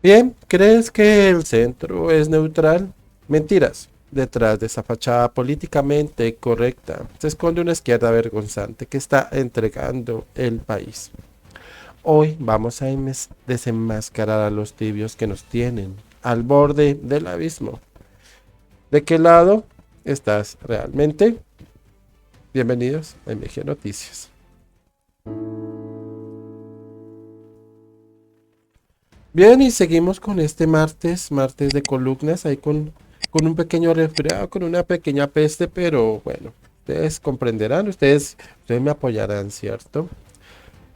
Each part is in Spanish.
Bien, ¿crees que el centro es neutral? Mentiras. Detrás de esa fachada políticamente correcta se esconde una izquierda vergonzante que está entregando el país. Hoy vamos a desenmascarar a los tibios que nos tienen al borde del abismo. ¿De qué lado estás realmente? Bienvenidos a MG Noticias. Bien, y seguimos con este martes de columnas, ahí con un pequeño resfriado, con una pequeña peste, pero bueno, ustedes comprenderán, ustedes me apoyarán, ¿cierto?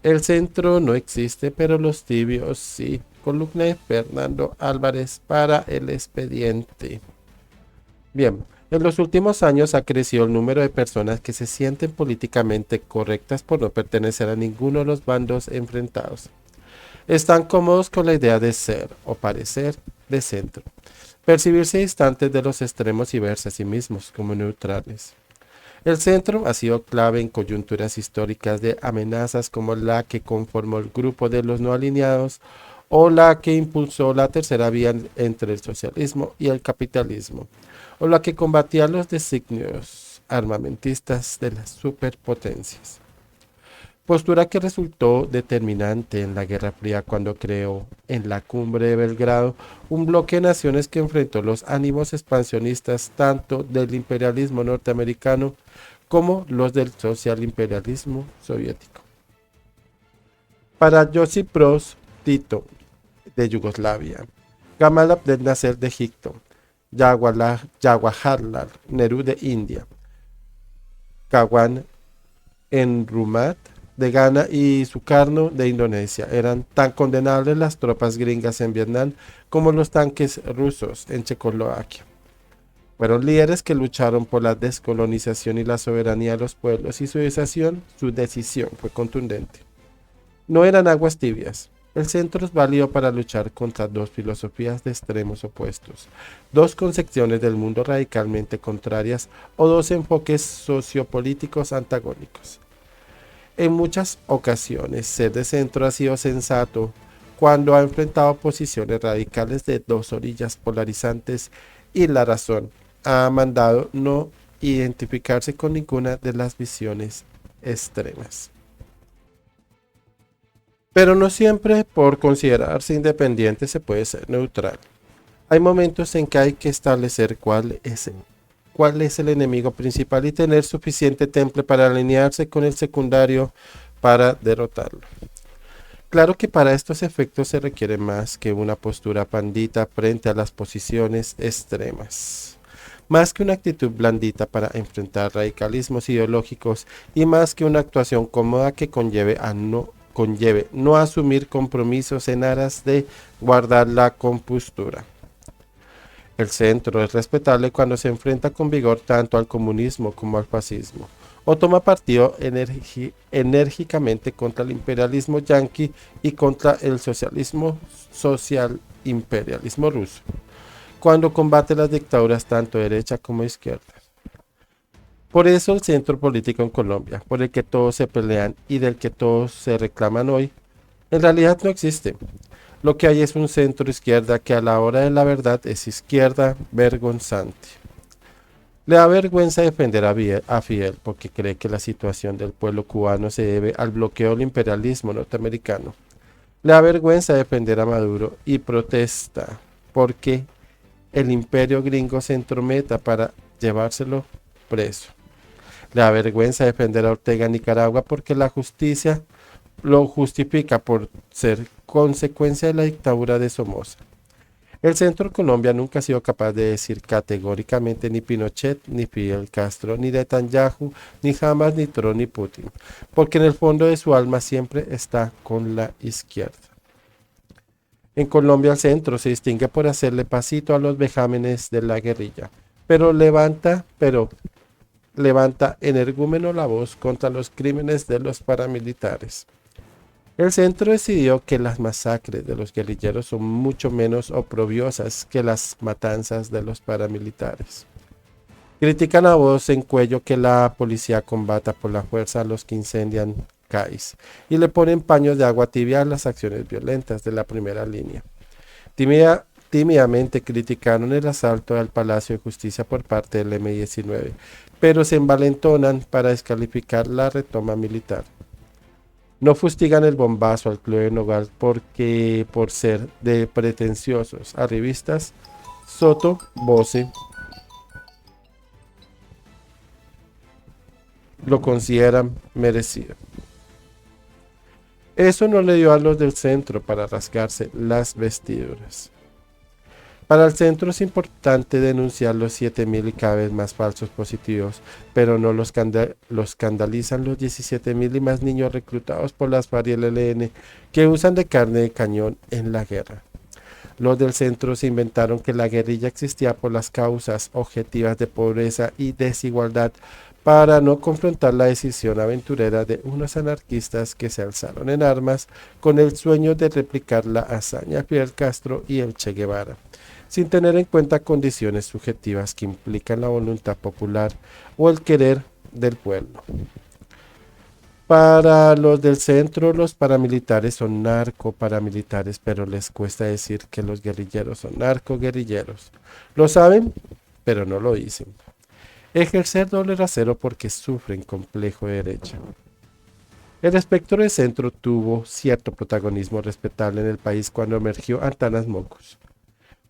El centro no existe, pero los tibios sí. Columna de Fernando Álvarez para el expediente. Bien, en los últimos años ha crecido el número de personas que se sienten políticamente correctas por no pertenecer a ninguno de los bandos enfrentados. Están cómodos con la idea de ser o parecer de centro, percibirse distantes de los extremos y verse a sí mismos como neutrales. El centro ha sido clave en coyunturas históricas de amenazas como la que conformó el grupo de los no alineados o la que impulsó la tercera vía entre el socialismo y el capitalismo, o la que combatía los designios armamentistas de las superpotencias. Postura que resultó determinante en la Guerra Fría cuando creó en la cumbre de Belgrado un bloque de naciones que enfrentó los ánimos expansionistas tanto del imperialismo norteamericano como los del socialimperialismo soviético. Para Josip Broz Tito de Yugoslavia, Gamal Abdel Nasser de Egipto, Jawaharlal Nehru de India, Kawan Enrumat de Ghana y Sukarno de Indonesia. Eran tan condenables las tropas gringas en Vietnam como los tanques rusos en Checoslovaquia. Fueron líderes que lucharon por la descolonización y la soberanía de los pueblos y su decisión fue contundente. No eran aguas tibias. El centro es válido para luchar contra dos filosofías de extremos opuestos, dos concepciones del mundo radicalmente contrarias o dos enfoques sociopolíticos antagónicos. En muchas ocasiones, ser de centro ha sido sensato cuando ha enfrentado posiciones radicales de dos orillas polarizantes y la razón ha mandado no identificarse con ninguna de las visiones extremas. Pero no siempre por considerarse independiente se puede ser neutral. Hay momentos en que hay que establecer cuál es el enemigo principal y tener suficiente temple para alinearse con el secundario para derrotarlo. Claro que para estos efectos se requiere más que una postura pandita frente a las posiciones extremas, más que una actitud blandita para enfrentar radicalismos ideológicos y más que una actuación cómoda que conlleve no asumir compromisos en aras de guardar la compostura. El centro es respetable cuando se enfrenta con vigor tanto al comunismo como al fascismo, o toma partido enérgicamente contra el imperialismo yanqui y contra el socialismo social imperialismo ruso, cuando combate las dictaduras tanto de derecha como de izquierda. Por eso el centro político en Colombia, por el que todos se pelean y del que todos se reclaman hoy, en realidad no existe. Lo que hay es un centro izquierda que a la hora de la verdad es izquierda vergonzante. Le da vergüenza defender a Fidel porque cree que la situación del pueblo cubano se debe al bloqueo del imperialismo norteamericano. Le da vergüenza defender a Maduro y protesta porque el imperio gringo se entrometa para llevárselo preso. Le da vergüenza defender a Ortega en Nicaragua porque la justicia lo justifica por ser consecuencia de la dictadura de Somoza. El Centro Colombia nunca ha sido capaz de decir categóricamente ni Pinochet, ni Fidel Castro, ni Netanyahu, ni Hamas, ni Trump, ni Putin, porque en el fondo de su alma siempre está con la izquierda. En Colombia el centro se distingue por hacerle pasito a los vejámenes de la guerrilla, pero levanta energúmeno la voz contra los crímenes de los paramilitares. El centro decidió que las masacres de los guerrilleros son mucho menos oprobiosas que las matanzas de los paramilitares. Critican a voz en cuello que la policía combata por la fuerza a los que incendian CAIS y le ponen paños de agua tibia a las acciones violentas de la primera línea. Tímidamente criticaron el asalto al Palacio de Justicia por parte del M-19, pero se envalentonan para descalificar la retoma militar. No fustigan el bombazo al Club de Nogal porque por ser de pretenciosos arribistas, Soto Voce lo consideran merecido. Eso no le dio a los del centro para rasgarse las vestiduras. Para el centro es importante denunciar los 7.000 y cada vez más falsos positivos, pero no los escandalizan los 17.000 y más niños reclutados por las FARC y el ELN que usan de carne de cañón en la guerra. Los del centro se inventaron que la guerrilla existía por las causas objetivas de pobreza y desigualdad para no confrontar la decisión aventurera de unos anarquistas que se alzaron en armas con el sueño de replicar la hazaña Fidel Castro y el Che Guevara, sin tener en cuenta condiciones subjetivas que implican la voluntad popular o el querer del pueblo. Para los del centro, los paramilitares son narcoparamilitares, pero les cuesta decir que los guerrilleros son narcoguerrilleros. Lo saben, pero no lo dicen. Ejercer doble rasero porque sufren complejo de derecha. El espectro de centro tuvo cierto protagonismo respetable en el país cuando emergió Antanas Mockus.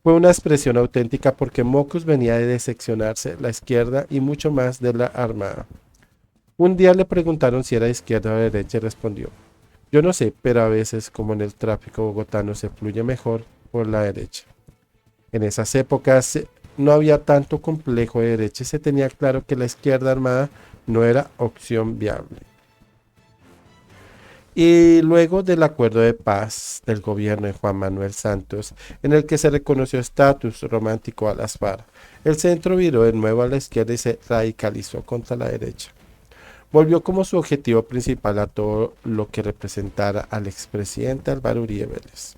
Fue una expresión auténtica porque Mockus venía de decepcionarse la izquierda y mucho más de la Armada. Un día le preguntaron si era de izquierda o de derecha y respondió: yo no sé, pero a veces, como en el tráfico bogotano, se fluye mejor por la derecha. En esas épocas no había tanto complejo de derecha y se tenía claro que la izquierda armada no era opción viable. Y luego del acuerdo de paz del gobierno de Juan Manuel Santos, en el que se reconoció estatus romántico a las FARC, el centro viró de nuevo a la izquierda y se radicalizó contra la derecha. Volvió como su objetivo principal a todo lo que representara al expresidente Álvaro Uribe Vélez.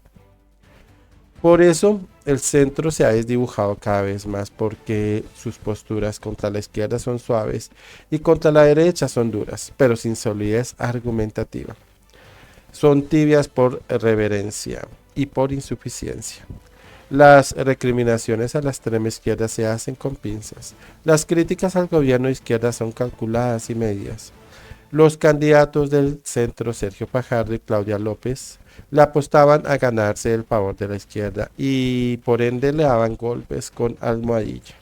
Por eso, el centro se ha desdibujado cada vez más porque sus posturas contra la izquierda son suaves y contra la derecha son duras, pero sin solidez argumentativa. Son tibias por reverencia y por insuficiencia. Las recriminaciones a la extrema izquierda se hacen con pinzas. Las críticas al gobierno de izquierda son calculadas y medias. Los candidatos del centro, Sergio Fajardo y Claudia López, le apostaban a ganarse el favor de la izquierda y por ende le daban golpes con almohadilla.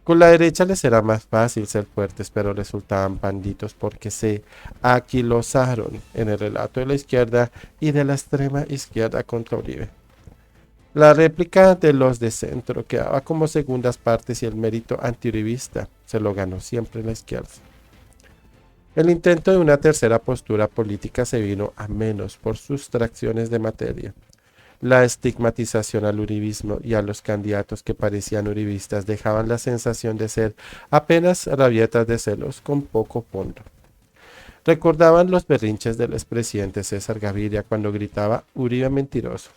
Con la derecha les era más fácil ser fuertes, pero resultaban bandidos porque se aquilosaron en el relato de la izquierda y de la extrema izquierda contra Uribe. La réplica de los de centro quedaba como segundas partes y el mérito antiuribista se lo ganó siempre la izquierda. El intento de una tercera postura política se vino a menos por sustracciones de materia. La estigmatización al uribismo y a los candidatos que parecían uribistas dejaban la sensación de ser apenas rabietas de celos con poco fondo. Recordaban los berrinches del expresidente César Gaviria cuando gritaba Uribe mentiroso.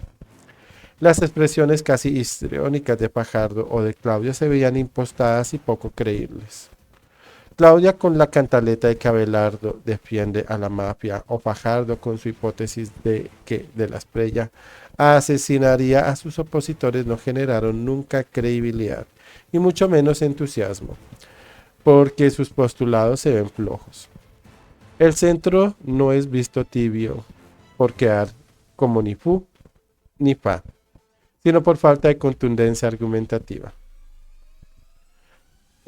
Las expresiones casi histriónicas de Fajardo o de Claudia se veían impostadas y poco creíbles. Claudia con la cantaleta de que Abelardo defiende a la mafia o Fajardo con su hipótesis de que de la Espriella asesinaría a sus opositores no generaron nunca credibilidad y mucho menos entusiasmo, porque sus postulados se ven flojos. El centro no es visto tibio por quedar como ni fu ni fa, sino por falta de contundencia argumentativa.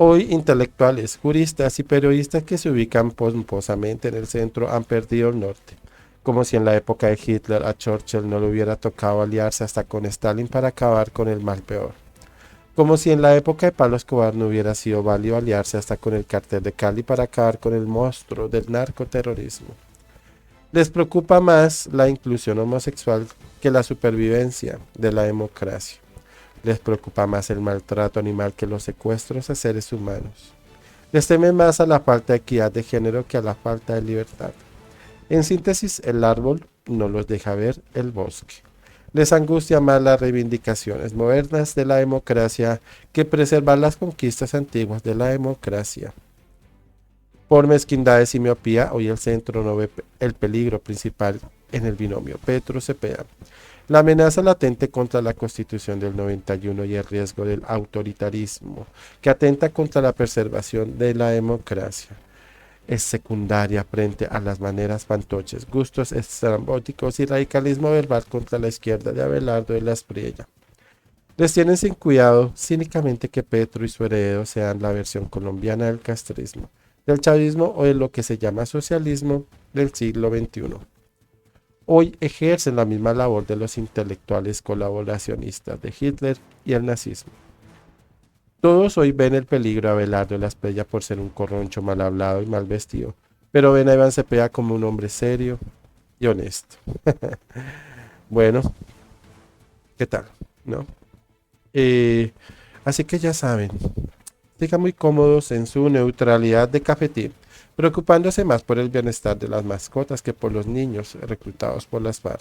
Hoy intelectuales, juristas y periodistas que se ubican pomposamente en el centro han perdido el norte, como si en la época de Hitler a Churchill no le hubiera tocado aliarse hasta con Stalin para acabar con el mal peor, como si en la época de Pablo Escobar no hubiera sido válido aliarse hasta con el cartel de Cali para acabar con el monstruo del narcoterrorismo. Les preocupa más la inclusión homosexual que la supervivencia de la democracia. Les preocupa más el maltrato animal que los secuestros a seres humanos. Les temen más a la falta de equidad de género que a la falta de libertad. En síntesis, el árbol no los deja ver el bosque. Les angustia más las reivindicaciones modernas de la democracia que preservar las conquistas antiguas de la democracia. Por mezquindades y miopía, hoy el centro no ve el peligro principal en el binomio Petro-Cepeda. La amenaza latente contra la Constitución del 91 y el riesgo del autoritarismo, que atenta contra la preservación de la democracia, es secundaria frente a las maneras fantoches, gustos estrambóticos y radicalismo verbal contra la izquierda de Abelardo de la Espriella. Les tienen sin cuidado cínicamente que Petro y su heredero sean la versión colombiana del castrismo, del chavismo o de lo que se llama socialismo del siglo XXI. Hoy ejercen la misma labor de los intelectuales colaboracionistas de Hitler y el nazismo. Todos hoy ven el peligro a Abelardo de la Espriella por ser un corroncho mal hablado y mal vestido, pero ven a Iván Cepeda como un hombre serio y honesto. Bueno, ¿qué tal? ¿No? Así que ya saben, sigan muy cómodos en su neutralidad de cafetín, preocupándose más por el bienestar de las mascotas que por los niños reclutados por las FARC.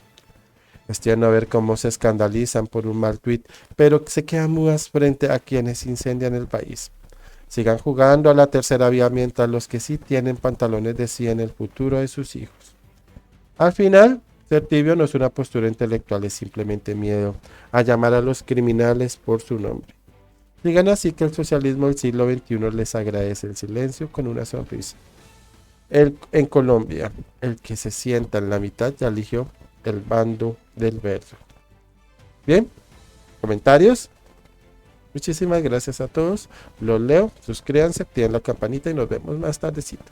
Es tierno ver cómo se escandalizan por un mal tuit, pero se quedan mudas frente a quienes incendian el país. Sigan jugando a la tercera vía mientras los que sí tienen pantalones deciden el futuro de sus hijos. Al final, ser tibio no es una postura intelectual, es simplemente miedo a llamar a los criminales por su nombre. Digan así que el socialismo del siglo XXI les agradece el silencio con una sonrisa. En Colombia, el que se sienta en la mitad ya eligió el bando del verde. Bien, comentarios. Muchísimas gracias a todos. Los leo, suscríbanse, activen la campanita y nos vemos más tardecito.